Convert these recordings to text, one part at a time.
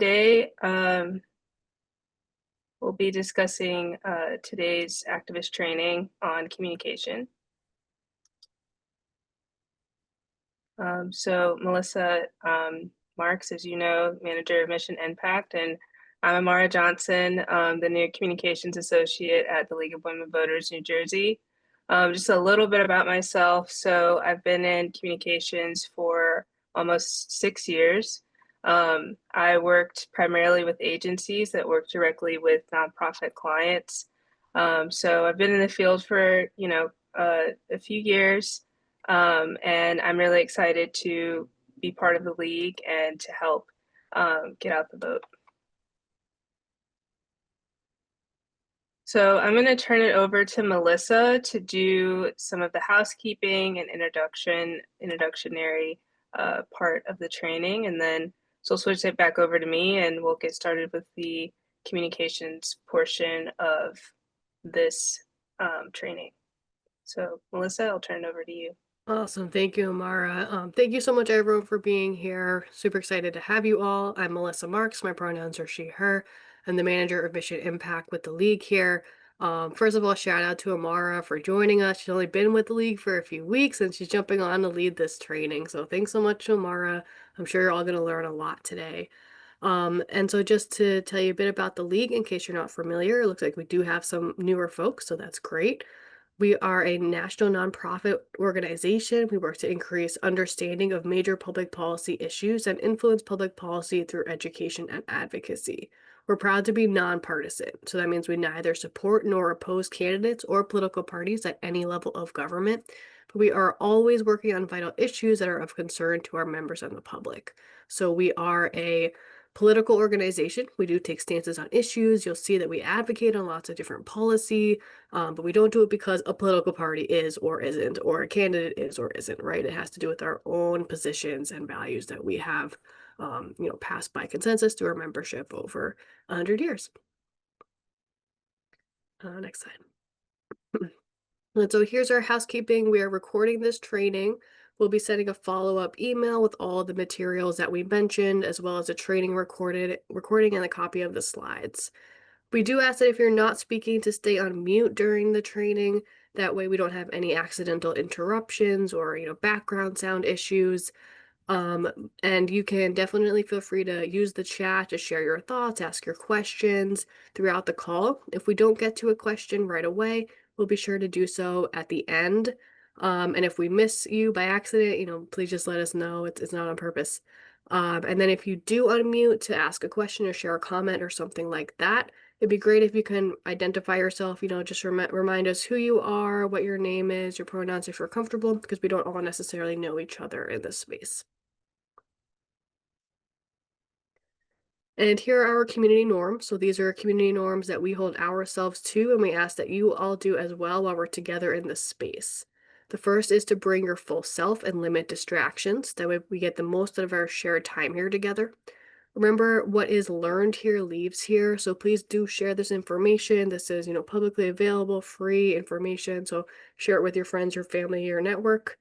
Today, we'll be discussing today's activist training on communication. So Melissa Marks, as you know, Manager of Mission Impact, and I'm Amara Johnson, the new Communications Associate at the League of Women Voters, New Jersey. Just a little bit about myself. So I've been in communications for almost 6 years. I worked primarily with agencies that work directly with nonprofit clients. So I've been in the field for, a few years. And I'm really excited to be part of the league and to help get out the vote. So I'm going to turn it over to Melissa to do some of the housekeeping and introductionary part of the training, and then she'll switch it back over to me, and we'll get started with the communications portion of this training. So Melissa, I'll turn it over to you. Awesome. Thank you, Amara. Thank you so much, everyone, for being here. Super excited to have you all. I'm Melissa Marks. My pronouns are she, her. I'm the manager of Mission Impact with the League here. First of all, shout out to Amara for joining us. She's only been with the League for a few weeks and she's jumping on to lead this training. So thanks so much to Amara. I'm sure you're all going to learn a lot today. And so just to tell you a bit about the League, in case you're not familiar, it looks like we do have some newer folks, so that's great. We are a national nonprofit organization. We work to increase understanding of major public policy issues and influence public policy through education and advocacy. We're proud to be nonpartisan, so that means we neither support nor oppose candidates or political parties at any level of government, but we are always working on vital issues that are of concern to our members and the public. So we are a political organization. We do take stances on issues. You'll see that we advocate on lots of different policy, but we don't do it because a political party is or isn't, or a candidate is or isn't, right? It has to do with our own positions and values that we have, passed by consensus through our membership over 100 years. Next slide. And so here's our housekeeping. We are recording this training. We'll be sending a follow-up email with all the materials that we mentioned, as well as a training recording and a copy of the slides. We do ask that if you're not speaking to stay on mute during the training. That way we don't have any accidental interruptions or, background sound issues. And you can definitely feel free to use the chat to share your thoughts, ask your questions throughout the call. If we don't get to a question right away, we'll be sure to do so at the end. And if we miss you by accident, please just let us know. It's not on purpose. And then if you do unmute to ask a question or share a comment or something like that, it'd be great if you can identify yourself, just remind us who you are, what your name is, your pronouns if you're comfortable, because we don't all necessarily know each other in this space. And here are our community norms. So these are community norms that we hold ourselves to, and we ask that you all do as well while we're together in this space. The first is to bring your full self and limit distractions. That way we get the most out of our shared time here together. Remember, what is learned here leaves here. So please do share this information. This is, publicly available, free information. So share it with your friends, your family, your network.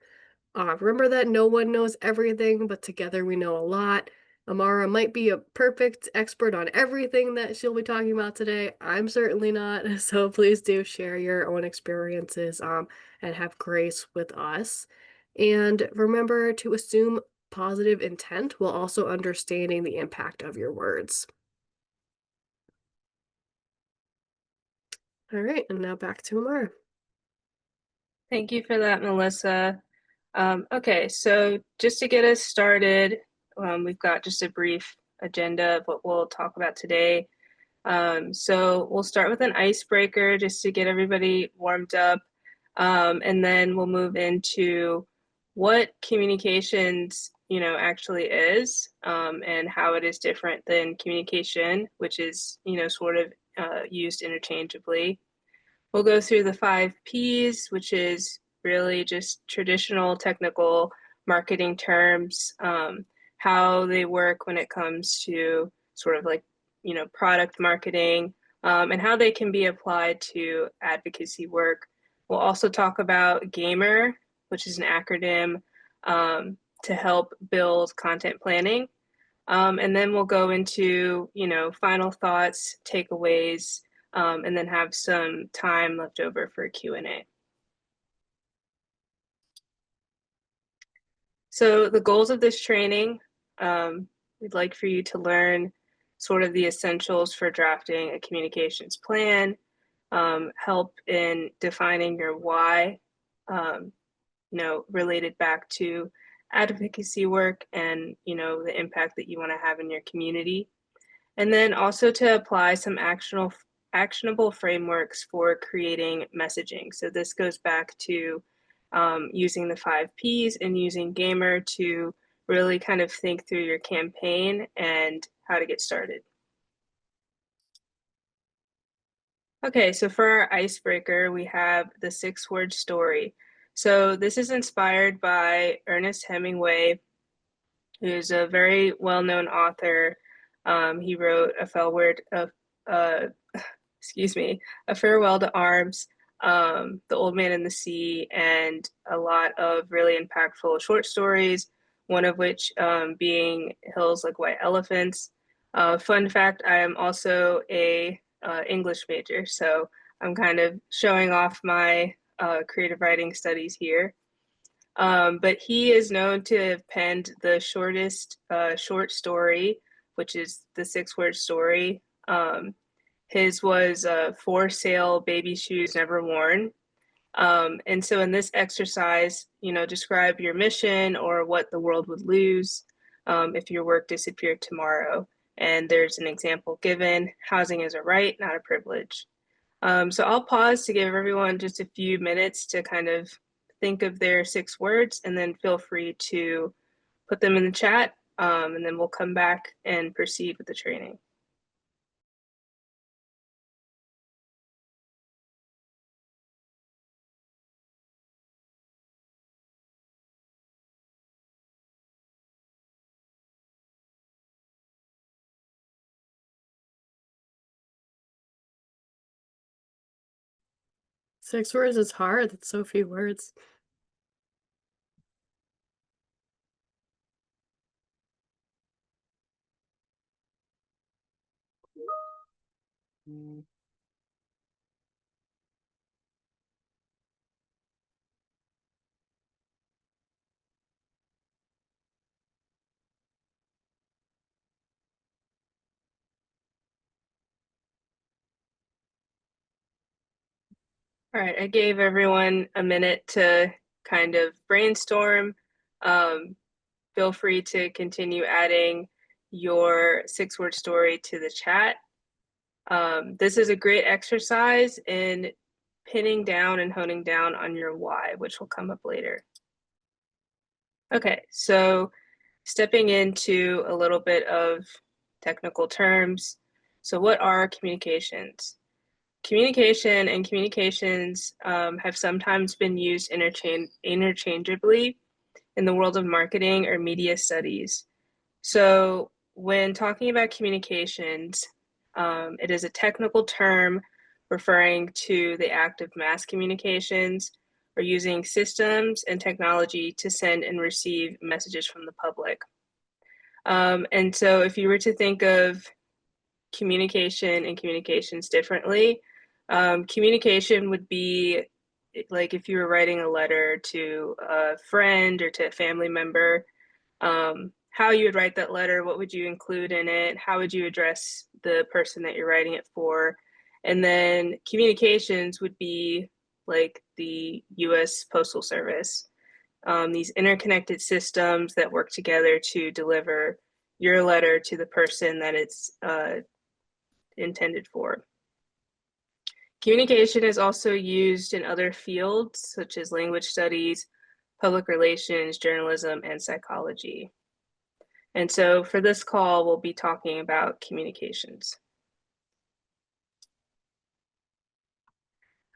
Remember that no one knows everything, but together we know a lot. Amara might be a perfect expert on everything that she'll be talking about today. I'm certainly not. So please do share your own experiences and have grace with us. And remember to assume positive intent while also understanding the impact of your words. All right, and now back to Amara. Thank you for that, Melissa. Okay, so just to get us started, we've got just a brief agenda of what we'll talk about today. So we'll start with an icebreaker just to get everybody warmed up, and then we'll move into what communications, actually is, and how it is different than communication, which is, sort of used interchangeably. We'll go through the 5 Ps, which is really just traditional technical marketing terms, how they work when it comes to sort of like, product marketing, and how they can be applied to advocacy work. We'll also talk about GAMER, which is an acronym to help build content planning. And then we'll go into, final thoughts, takeaways, and then have some time left over for Q&A. So the goals of this training, we'd like for you to learn sort of the essentials for drafting a communications plan, help in defining your why, related back to advocacy work and, the impact that you want to have in your community. And then also to apply some actionable frameworks for creating messaging. So this goes back to using the 5 Ps and using Gamer to really kind of think through your campaign and how to get started. Okay, so for our icebreaker, we have the 6-word story. So this is inspired by Ernest Hemingway, who's a very well-known author. He wrote A Farewell to Arms, The Old Man and the Sea, and a lot of really impactful short stories, one of which being Hills Like White Elephants. Fun fact, I am also a English major, so I'm kind of showing off my creative writing studies here. But he is known to have penned the shortest short story, which is the 6-word story. His was For Sale, Baby Shoes Never Worn. And so in this exercise, describe your mission or what the world would lose if your work disappeared tomorrow. And there's an example given: housing is a right, not a privilege. So I'll pause to give everyone just a few minutes to kind of think of their 6 words, and then feel free to put them in the chat, and then we'll come back and proceed with the training. Six words is hard. That's so few words. All right, I gave everyone a minute to kind of brainstorm. Feel free to continue adding your 6-word story to the chat. This is a great exercise in pinning down and honing down on your why, which will come up later. Okay, so stepping into a little bit of technical terms. So what are communications? Communication and communications have sometimes been used interchangeably in the world of marketing or media studies. So when talking about communications, it is a technical term referring to the act of mass communications or using systems and technology to send and receive messages from the public. And so if you were to think of communication and communications differently, communication would be like if you were writing a letter to a friend or to a family member, how you would write that letter, what would you include in it, how would you address the person that you're writing it for. And then communications would be like the US Postal Service, these interconnected systems that work together to deliver your letter to the person that it's intended for. Communication is also used in other fields such as language studies, public relations, journalism, and psychology. And so for this call, we'll be talking about communications.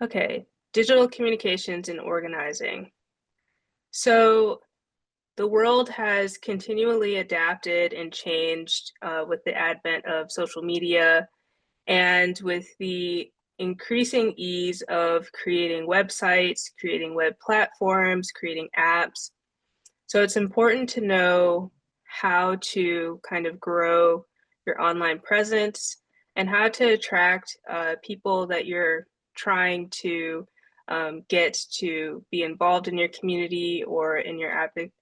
Okay, digital communications and organizing. So the world has continually adapted and changed with the advent of social media and with the increasing ease of creating websites, creating web platforms, creating apps. So it's important to know how to kind of grow your online presence and how to attract people that you're trying to get to be involved in your community or in your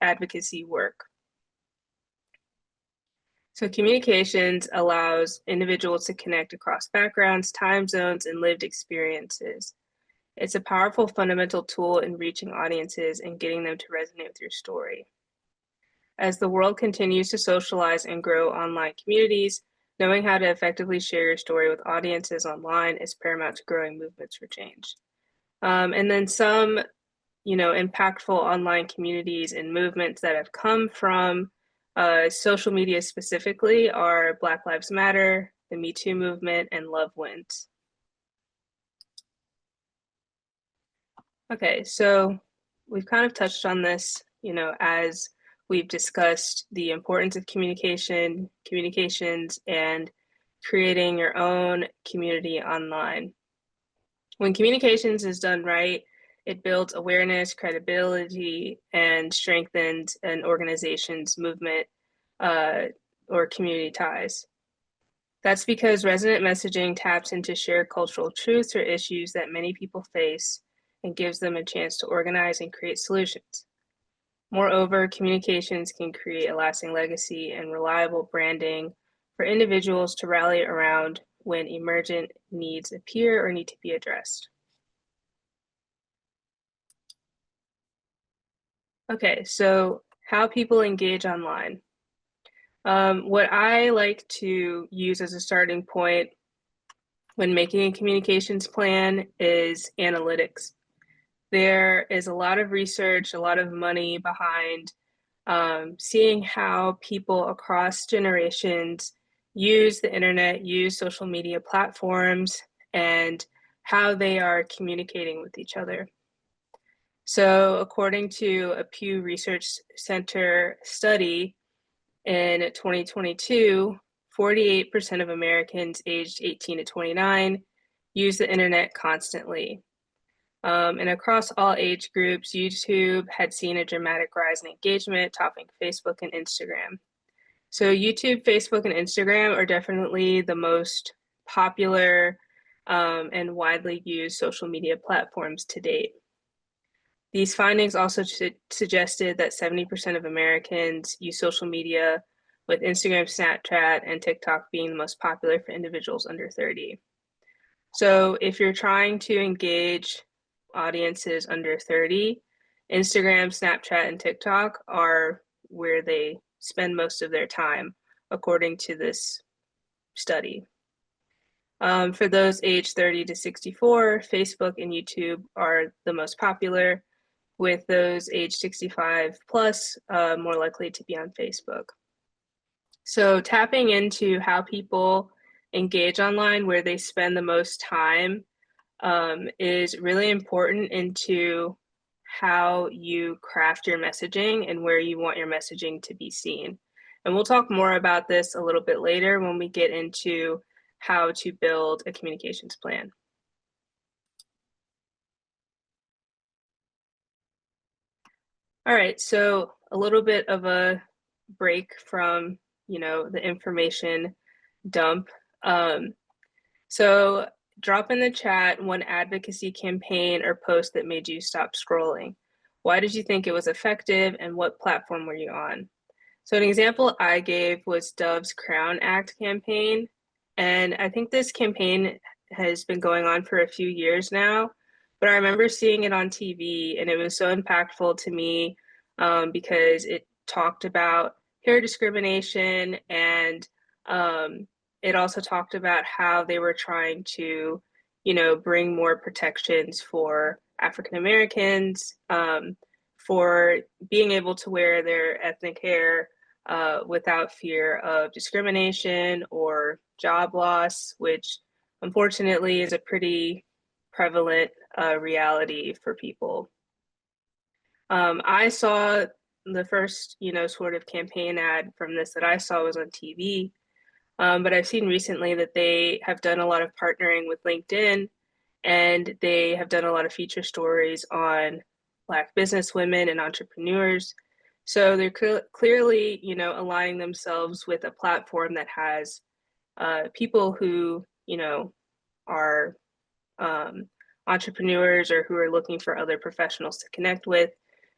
advocacy work. So communications allows individuals to connect across backgrounds, time zones, and lived experiences. It's a powerful fundamental tool in reaching audiences and getting them to resonate with your story. As the world continues to socialize and grow online communities, knowing how to effectively share your story with audiences online is paramount to growing movements for change. And then some, impactful online communities and movements that have come from social media specifically are Black Lives Matter, the Me Too movement, and Love Wins. Okay, so we've kind of touched on this, as we've discussed the importance of communications, and creating your own community online. When communications is done right, it builds awareness, credibility, and strengthens an organization's movement or community ties. That's because resonant messaging taps into shared cultural truths or issues that many people face and gives them a chance to organize and create solutions. Moreover, communications can create a lasting legacy and reliable branding for individuals to rally around when emergent needs appear or need to be addressed. Okay, so how people engage online. What I like to use as a starting point when making a communications plan is analytics. There is a lot of research, a lot of money behind seeing how people across generations use the internet, use social media platforms, and how they are communicating with each other. So, according to a Pew Research Center study in 2022, 48% of Americans aged 18 to 29 use the internet constantly. And across all age groups, YouTube had seen a dramatic rise in engagement, topping Facebook and Instagram. So, YouTube, Facebook, and Instagram are definitely the most popular and widely used social media platforms to date. These findings also suggested that 70% of Americans use social media, with Instagram, Snapchat, and TikTok being the most popular for individuals under 30. So if you're trying to engage audiences under 30, Instagram, Snapchat, and TikTok are where they spend most of their time, according to this study. For those aged 30 to 64, Facebook and YouTube are the most popular, with those age 65 plus more likely to be on Facebook. So tapping into how people engage online, where they spend the most time, is really important into how you craft your messaging and where you want your messaging to be seen. And we'll talk more about this a little bit later when we get into how to build a communications plan. All right, so a little bit of a break from, the information dump. So drop in the chat one advocacy campaign or post that made you stop scrolling. Why did you think it was effective, and what platform were you on? So an example I gave was Dove's Crown Act campaign. And I think this campaign has been going on for a few years now, but I remember seeing it on TV and it was so impactful to me because it talked about hair discrimination, and it also talked about how they were trying to, bring more protections for African Americans, for being able to wear their ethnic hair without fear of discrimination or job loss, which unfortunately is a pretty prevalent reality for people. I saw the first, sort of campaign ad from this that I saw was on TV, but I've seen recently that they have done a lot of partnering with LinkedIn, and they have done a lot of feature stories on Black business women and entrepreneurs. So they're clearly, aligning themselves with a platform that has people who, are um, entrepreneurs or who are looking for other professionals to connect with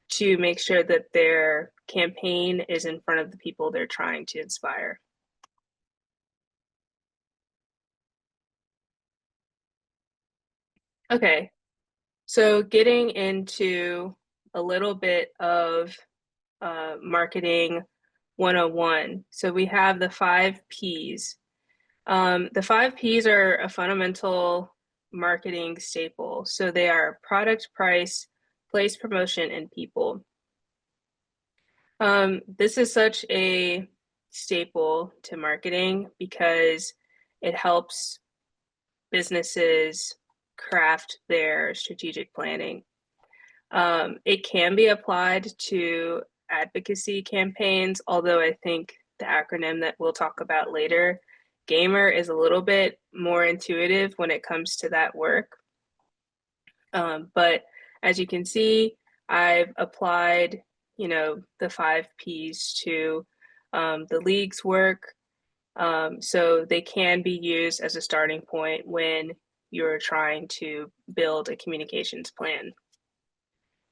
to make sure that their campaign is in front of the people they're trying to inspire. Okay, so getting into a little bit of marketing 101. So we have the 5 Ps. The 5 Ps are a fundamental marketing staple. So they are product, price, place, promotion, and people. This is such a staple to marketing because it helps businesses craft their strategic planning. It can be applied to advocacy campaigns, although I think the acronym that we'll talk about later, GAMER, is a little bit more intuitive when it comes to that work. But as you can see, I've applied, the 5 Ps to the league's work. So they can be used as a starting point when you're trying to build a communications plan.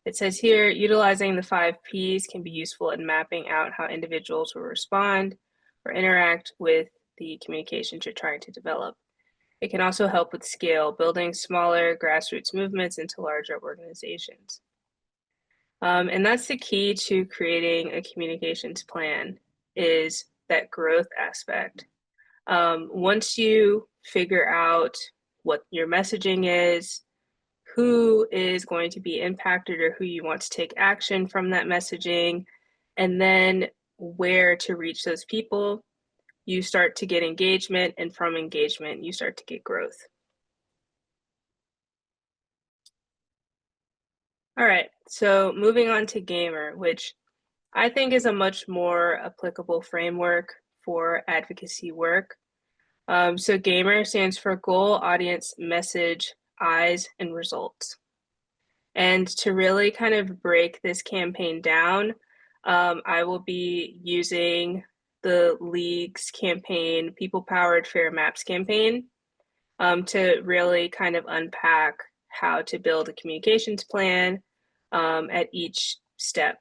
It says here, utilizing the 5 Ps can be useful in mapping out how individuals will respond or interact with the communications you're trying to develop. It can also help with scale, building smaller grassroots movements into larger organizations. And that's the key to creating a communications plan is that growth aspect. Once you figure out what your messaging is, who is going to be impacted or who you want to take action from that messaging, and then where to reach those people, you start to get engagement, and from engagement, you start to get growth. All right, so moving on to Gamer, which I think is a much more applicable framework for advocacy work. So GAMER stands for Goal, Audience, Message, Eyes, and Results. And to really kind of break this campaign down, I will be using the league's campaign, People Powered Fair Maps campaign, to really kind of unpack how to build a communications plan at each step.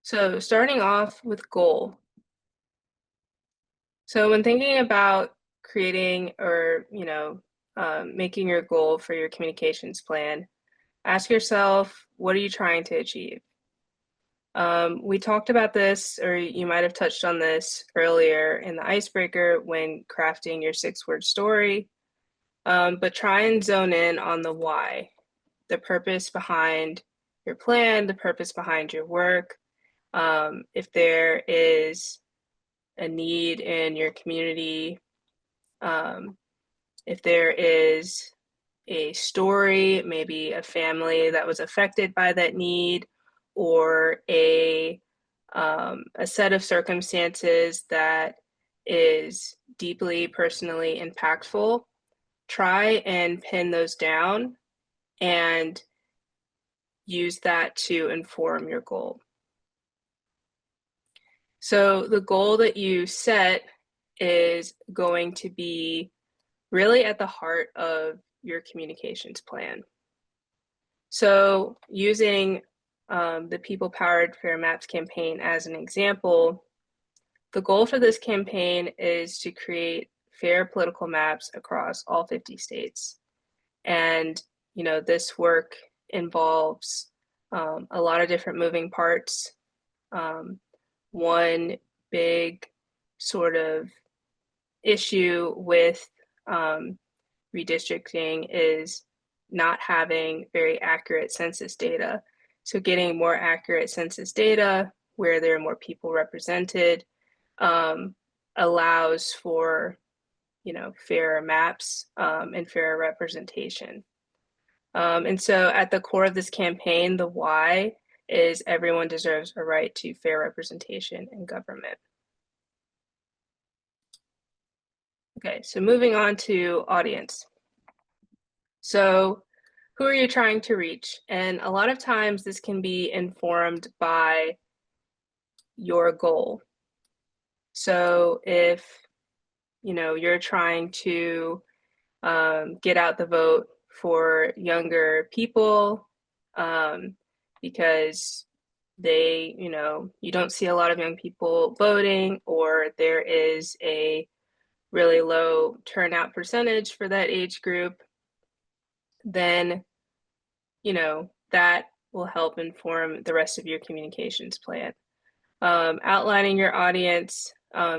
So starting off with goal. So when thinking about creating or, making your goal for your communications plan, ask yourself, what are you trying to achieve? We talked about this, or you might have touched on this earlier in the icebreaker when crafting your 6-word story, but try and zone in on the why, the purpose behind your plan, the purpose behind your work. If there is a need in your community, if there is a story, maybe a family that was affected by that need, or a set of circumstances that is deeply personally impactful, try and pin those down and use that to inform your goal. So the goal that you set is going to be really at the heart of your communications plan. So using the People Powered Fair Maps campaign as an example, the goal for this campaign is to create fair political maps across all 50 states. And, this work involves a lot of different moving parts. One big sort of issue with redistricting is not having very accurate census data. So getting more accurate census data where there are more people represented allows for, fairer maps and fairer representation. And so at the core of this campaign, the why is everyone deserves a right to fair representation in government. Okay, so moving on to audience. So who are you trying to reach? And a lot of times this can be informed by your goal. So if you're trying to get out the vote for younger people, because you don't see a lot of young people voting, or there is a really low turnout percentage for that age group, then that will help inform the rest of your communications plan. Outlining your audience,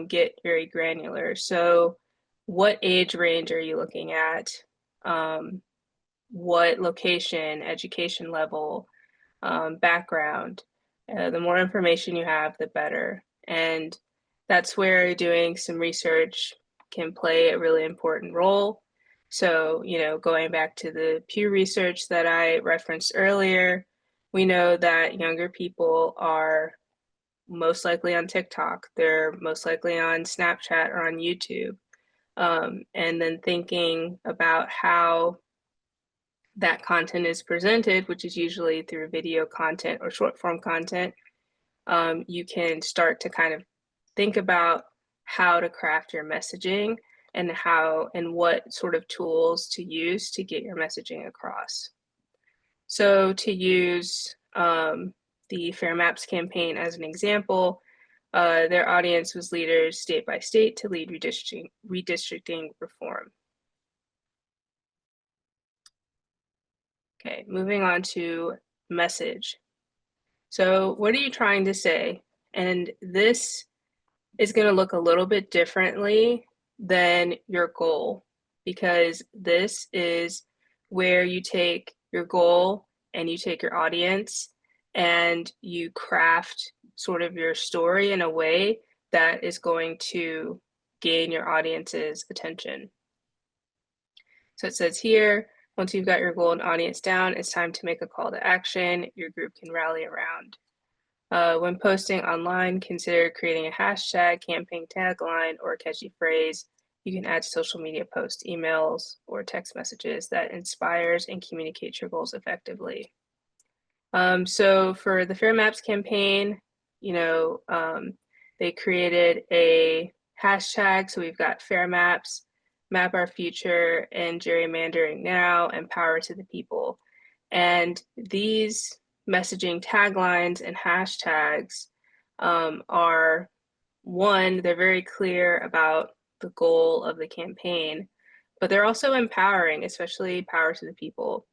get very granular. So what age range are you looking at? What location, education level, background? The more information you have, the better. And that's where doing some research can play a really important role. So, going back to the Pew research that I referenced earlier, we know that younger people are most likely on TikTok. They're most likely on Snapchat or on YouTube. And then thinking about how that content is presented, which is usually through video content or short form content, you can start to kind of think about how to craft your messaging and what sort of tools to use to get your messaging across. So to use the Fair Maps campaign as an example, their audience was leaders state by state to lead redistricting reform. Okay, moving on to message. So what are you trying to say? And this is going to look a little bit differently than your goal, because this is where you take your goal and you take your audience and you craft sort of your story in a way that is going to gain your audience's attention. So it says here, once you've got your goal and audience down, it's time to make a call to action your group can rally around. When posting online, consider creating a hashtag, campaign tagline, or a catchy phrase you can add to social media posts, emails, or text messages that inspires and communicates your goals effectively. So for the Fair Maps campaign, they created a hashtag. So we've got Fair Maps, Map Our Future, and Gerrymandering Now, and Power to the People. And these messaging taglines and hashtags are, one, they're very clear about the goal of the campaign, but they're also empowering, especially Power to the People.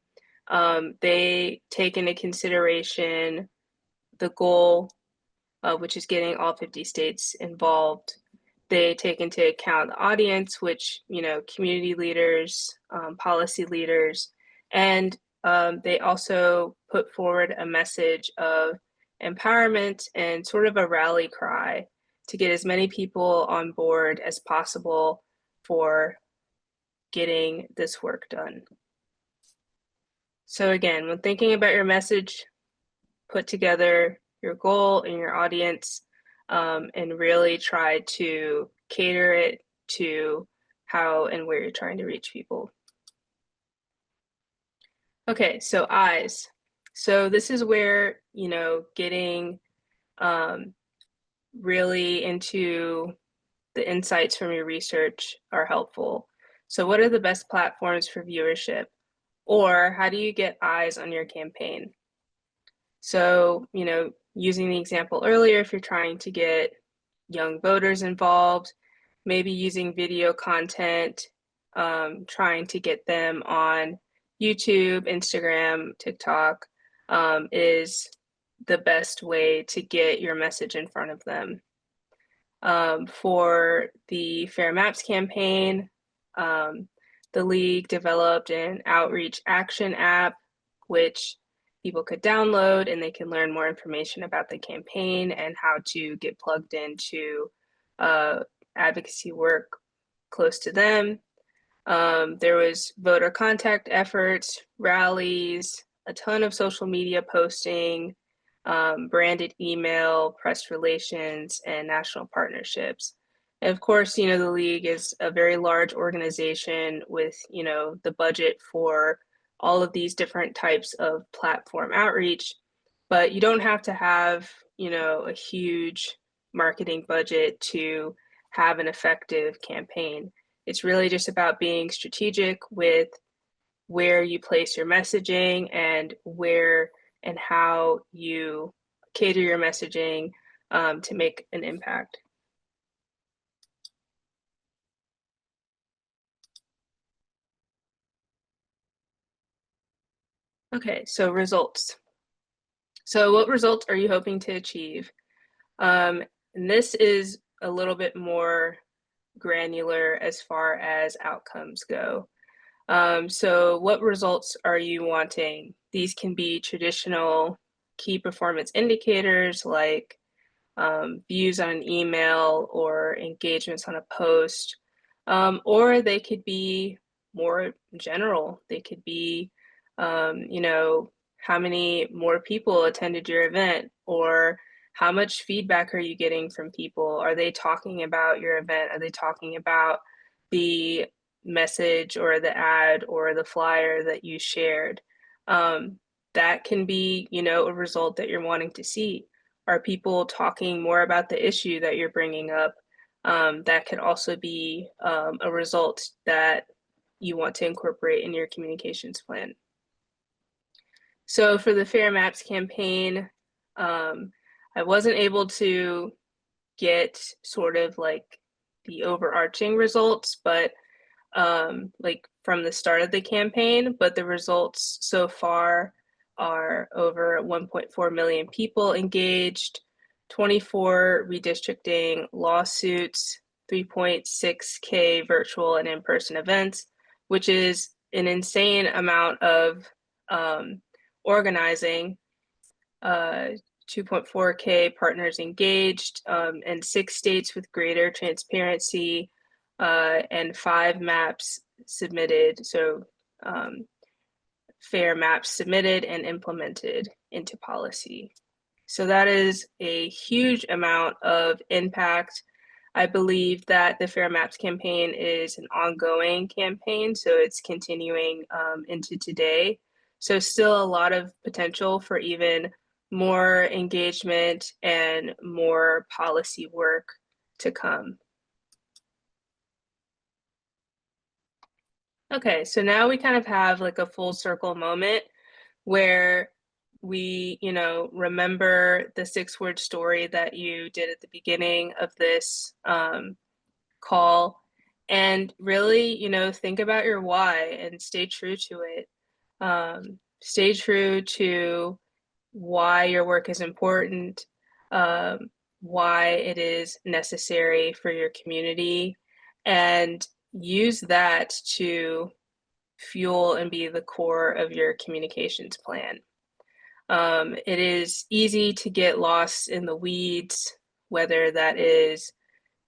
They take into consideration the goal, which is getting all 50 states involved. They take into account the audience, which, community leaders, policy leaders, and they also put forward a message of empowerment and sort of a rally cry to get as many people on board as possible for getting this work done. So again, when thinking about your message, put together your goal and your audience, and really try to cater it to how and where you're trying to reach people. Okay, so eyes. So this is where, getting really into the insights from your research are helpful. So what are the best platforms for viewership? Or how do you get eyes on your campaign? So, using the example earlier, if you're trying to get young voters involved, maybe using video content, trying to get them on YouTube, Instagram, TikTok, is the best way to get your message in front of them. For the Fair Maps campaign, the league developed an outreach action app, which people could download, and they can learn more information about the campaign and how to get plugged into advocacy work close to them. There was voter contact efforts, rallies, a ton of social media posting, branded email, press relations, and national partnerships. And of course, the league is a very large organization with, the budget for all of these different types of platform outreach, but you don't have to have, a huge marketing budget to have an effective campaign. It's really just about being strategic with where you place your messaging and where and how you cater your messaging to make an impact. Okay, so results. So what results are you hoping to achieve? And this is a little bit more granular as far as outcomes go. So what results are you wanting? These can be traditional key performance indicators like views on an email or engagements on a post, or they could be more general. They could be, how many more people attended your event, or how much feedback are you getting from people? Are they talking about your event? Are they talking about the message or the ad or the flyer that you shared? That can be, a result that you're wanting to see. Are people talking more about the issue that you're bringing up? That could also be a result that you want to incorporate in your communications plan. So for the Fair Maps campaign, I wasn't able to get sort of like the overarching results, but like from the start of the campaign, but the results so far are over 1.4 million people engaged, 24 redistricting lawsuits, 3.6K virtual and in-person events, which is an insane amount of organizing, 2.4K partners engaged, and 6 states with greater transparency, and 5 maps submitted. So fair maps submitted and implemented into policy. So that is a huge amount of impact. I believe that the Fair Maps campaign is an ongoing campaign, so it's continuing into today. So still a lot of potential for even more engagement and more policy work to come. Okay, so now we kind of have like a full circle moment where we, remember the 6-word story that you did at the beginning of this call, and really, think about your why and stay true to it. Stay true to why your work is important, why it is necessary for your community, and use that to fuel and be the core of your communications plan. It is easy to get lost in the weeds, whether that is,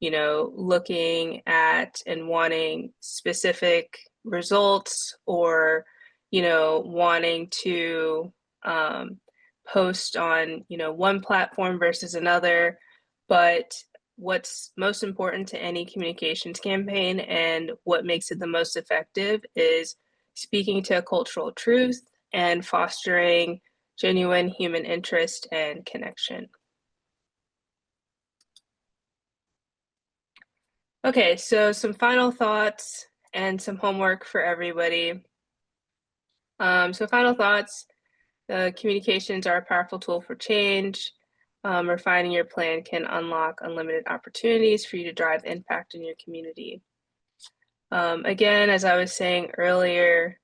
looking at and wanting specific results, or, wanting to post on, one platform versus another. But what's most important to any communications campaign and what makes it the most effective is speaking to a cultural truth and fostering genuine human interest and connection. Okay, so some final thoughts and some homework for everybody. So final thoughts, communications are a powerful tool for change. Refining your plan can unlock unlimited opportunities for you to drive impact in your community. Again, as I was saying earlier,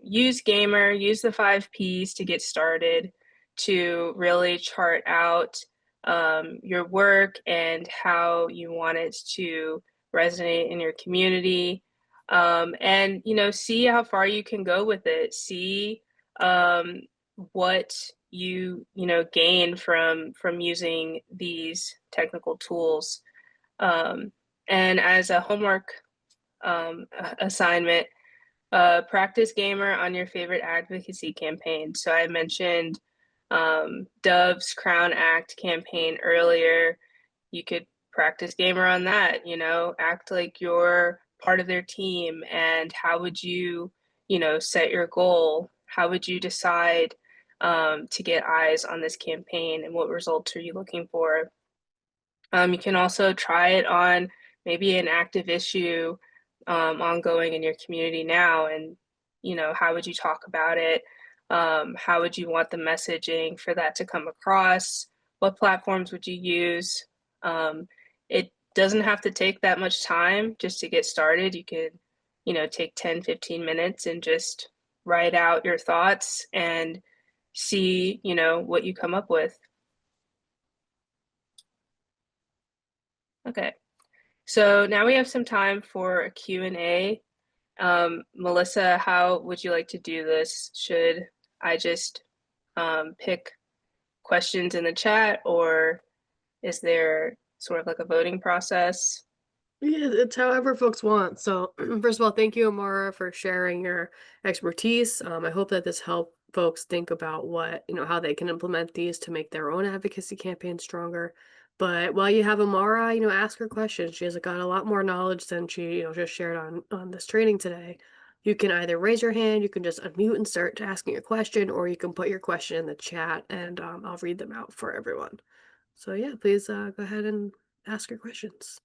use Gamer, use the 5 Ps to get started, to really chart out your work and how you want it to resonate in your community. And, see how far you can go with it. See what you gain from using these technical tools. And as a homework assignment, practice Gamer on your favorite advocacy campaign. So I mentioned Dove's Crown Act campaign earlier. You could practice Gamer on that, act like you're part of their team, and how would you, set your goal, how would you decide to get eyes on this campaign and what results are you looking for? You can also try it on maybe an active issue ongoing in your community now, and how would you talk about it? How would you want the messaging for that to come across? What platforms would you use? It doesn't have to take that much time just to get started. You could, take 10, 15 minutes and just write out your thoughts and see, what you come up with. Okay. So now we have some time for a Q&A. Melissa, how would you like to do this? Should I just pick questions in the chat, or is there sort of like a voting process? Yeah, it's however folks want. So, first of all, thank you, Amara, for sharing your expertise. I hope that this helped folks think about how they can implement these to make their own advocacy campaign stronger. But while you have Amara, ask her questions. She has got a lot more knowledge than she, just shared on this training today. You can either raise your hand, you can just unmute and start asking your question, or you can put your question in the chat and I'll read them out for everyone. So yeah, please go ahead and ask your questions.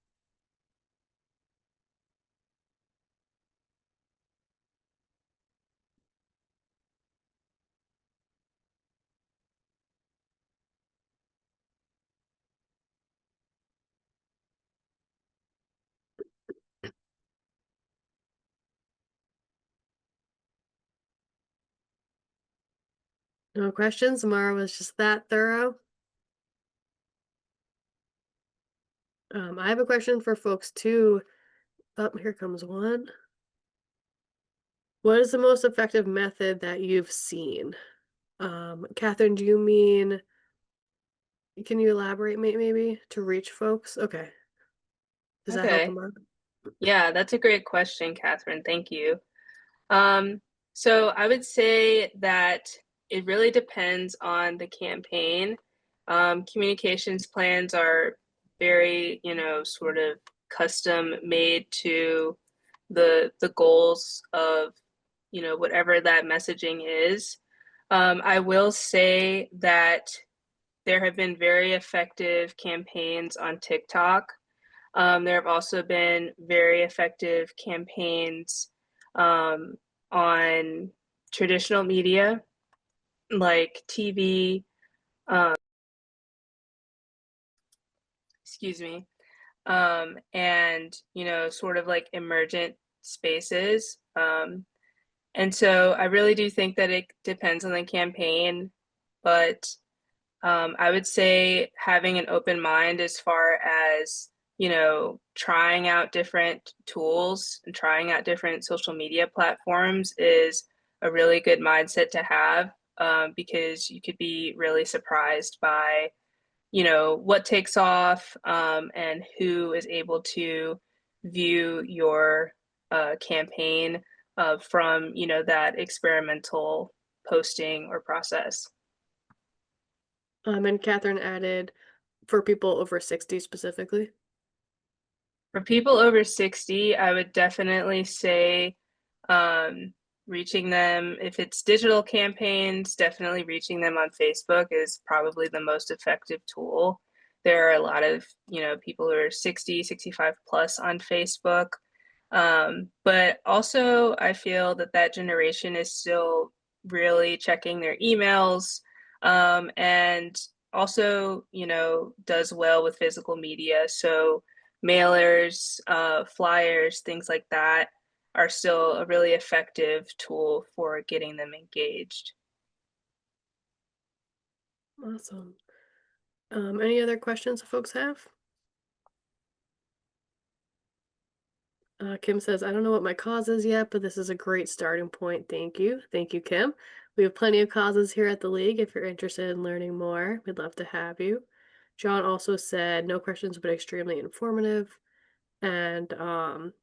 No questions? Amara was just that thorough. I have a question for folks too. Oh, here comes one. What is the most effective method that you've seen? Catherine, do you mean, can you elaborate maybe to reach folks? Okay. Does that help, Okay. Amara? Yeah, that's a great question, Catherine. Thank you. Um, so I would say that it really depends on the campaign. Communications plans are very, sort of custom made to the goals of, whatever that messaging is. I will say that there have been very effective campaigns on TikTok. There have also been very effective campaigns on traditional media like TV, um, excuse me, and sort of like emergent spaces. And so I really do think that it depends on the campaign, but I would say having an open mind as far as, trying out different tools and trying out different social media platforms is a really good mindset to have, because you could be really surprised by, what takes off, and who is able to view your campaign from, that experimental posting or process. And Catherine added for people over 60 specifically. For people over 60, I would definitely say reaching them, if it's digital campaigns, definitely reaching them on Facebook is probably the most effective tool. There are a lot of, people who are 60, 65 plus on Facebook. But also, I feel that that generation is still really checking their emails, and also, does well with physical media. So mailers, flyers, things like that are still a really effective tool for getting them engaged. Awesome. Any other questions folks have? Kim says, I don't know what my cause is yet, but this is a great starting point. Thank you. Thank you, Kim. We have plenty of causes here at the League. If you're interested in learning more, we'd love to have you. John also said, no questions, but extremely informative. And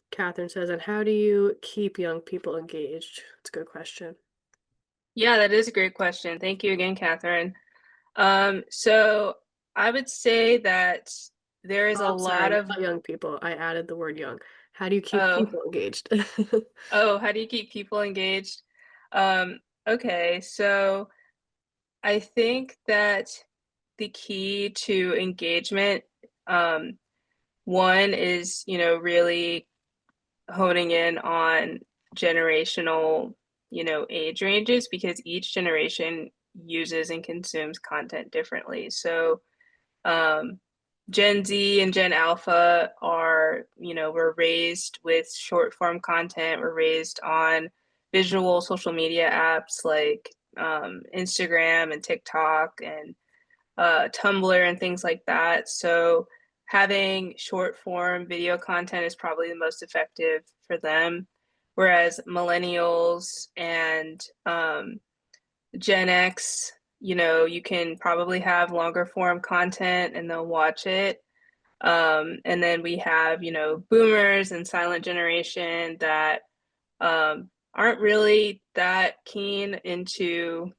Catherine says, and how do you keep young people engaged? It's a good question. Yeah, that is a great question. Thank you again, Catherine. So I would say that there is a Oh, lot sorry, of, not young people. I added the word young. How do you keep Oh, people engaged? oh, how do you keep people engaged? Um, okay, so I think that the key to engagement, um, one is, really honing in on generational, age ranges because each generation uses and consumes content differently. So, um, Gen Z and Gen Alpha are, we're raised with short form content. We're raised on visual social media apps like Instagram and TikTok and Tumblr and things like that. So having short form video content is probably the most effective for them. Whereas millennials and Gen X, you can probably have longer form content and they'll watch it. And then we have, boomers and silent generation that aren't really that keen into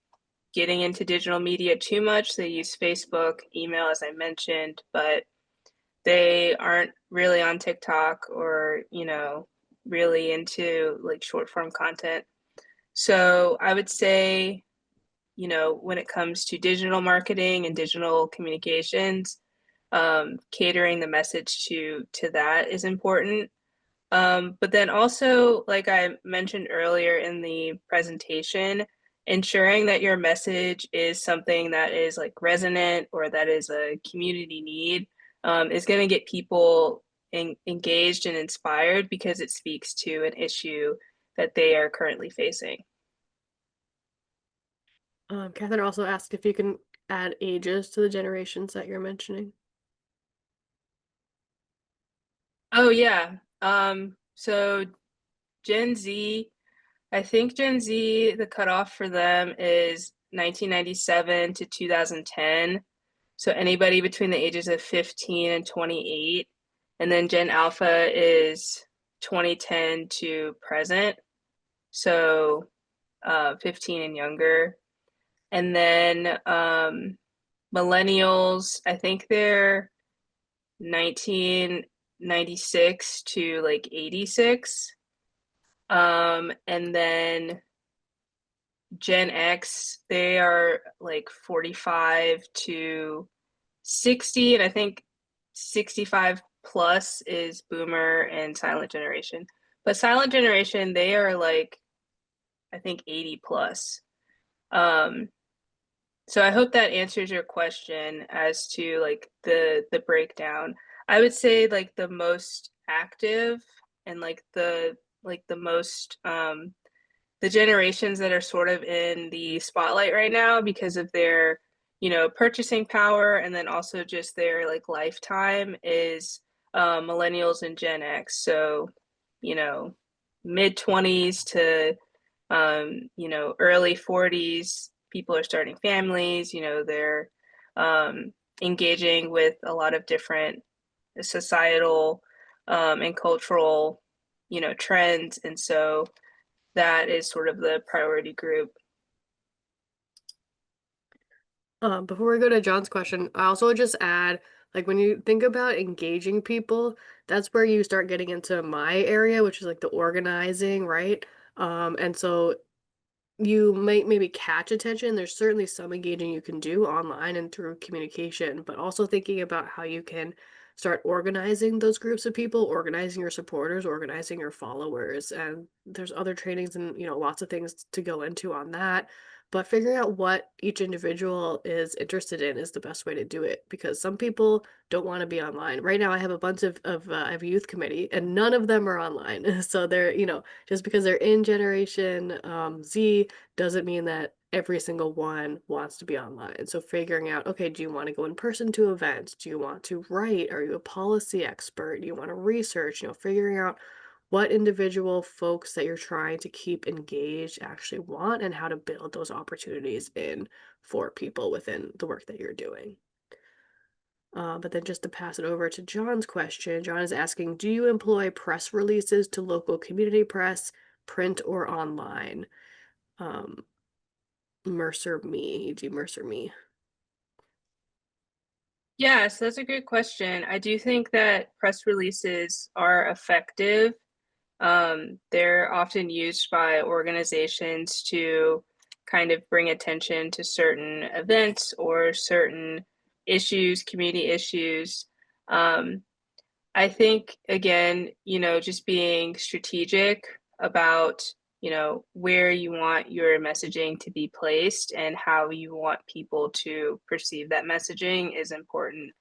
getting into digital media too much. They use Facebook, email, as I mentioned, but they aren't really on TikTok or, really into like short form content. So I would say, when it comes to digital marketing and digital communications, catering the message to that is important. But then also, like I mentioned earlier in the presentation, ensuring that your message is something that is like resonant or that is a community need is going to get people engaged and inspired because it speaks to an issue that they are currently facing. Catherine also asked if you can add ages to the generations that you're mentioning. Oh, yeah. So Gen Z, I think Gen Z, the cutoff for them is 1997 to 2010. So anybody between the ages of 15 and 28. And then Gen Alpha is 2010 to present. So 15 and younger. And then millennials, I think they're 1996 to like 86. And then Gen X, they are like 45 to 60, and I think 65 plus is boomer and silent generation. But silent generation, they are like, I think 80 plus. Um, so I hope that answers your question as to like the breakdown. I would say like the most active and like the most the generations that are sort of in the spotlight right now because of their, purchasing power and then also just their like lifetime is millennials and Gen X. So, you know, mid 20s to, early 40s, people are starting families, they're engaging with a lot of different societal and cultural, trends. And so, that is sort of the priority group. Before we go to John's question, I also would just add, like when you think about engaging people, that's where you start getting into my area, which is like the organizing, right? And so you might maybe catch attention. There's certainly some engaging you can do online and through communication, but also thinking about how you can start organizing those groups of people, organizing your supporters, organizing your followers. And there's other trainings and, lots of things to go into on that. But figuring out what each individual is interested in is the best way to do it because some people don't want to be online. Right now, I have a bunch I have a youth committee and none of them are online. So they're, just because they're in Generation Z doesn't mean that every single one wants to be online. So figuring out, okay, do you want to go in person to events? Do you want to write? Are you a policy expert? Do you want to research? Figuring out what individual folks that you're trying to keep engaged actually want and how to build those opportunities in for people within the work that you're doing. But then just to pass it over to John's question, John is asking, do you employ press releases to local community press, print or online? Um, Mercer Me, E.g. Mercer Me. Yes, that's a good question. I do think that press releases are effective. They're often used by organizations to kind of bring attention to certain events or certain issues, community issues. Um, I think again, just being strategic about, where you want your messaging to be placed and how you want people to perceive that messaging is important.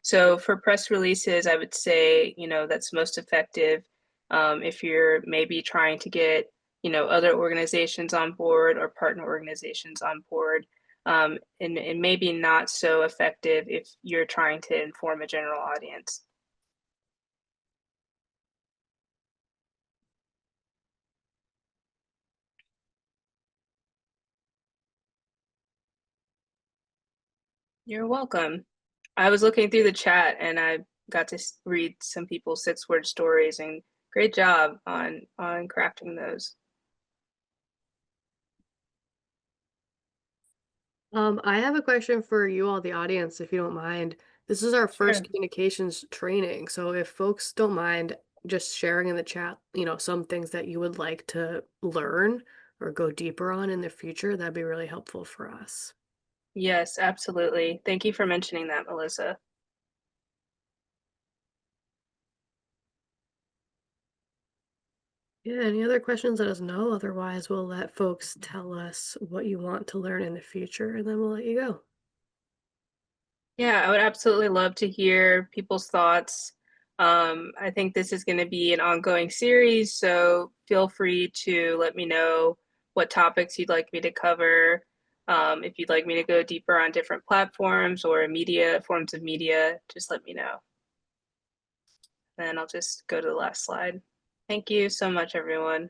So for press releases, I would say, that's most effective if you're maybe trying to get, other organizations on board or partner organizations on board. And maybe not so effective if you're trying to inform a general audience. You're welcome. I was looking through the chat and I got to read some people's 6-word stories, and great job on crafting those. I have a question for you all, the audience, if you don't mind. This is our first Sure. communications training, so if folks don't mind just sharing in the chat, some things that you would like to learn or go deeper on in the future, that'd be really helpful for us. Yes, absolutely. Thank you for mentioning that, Melissa. Yeah, any other questions, let us know. Otherwise, we'll let folks tell us what you want to learn in the future, and then we'll let you go. Yeah, I would absolutely love to hear people's thoughts. I think this is going to be an ongoing series, so feel free to let me know what topics you'd like me to cover. If you'd like me to go deeper on different platforms or media forms of media, just let me know. Then I'll just go to the last slide. Thank you so much, everyone.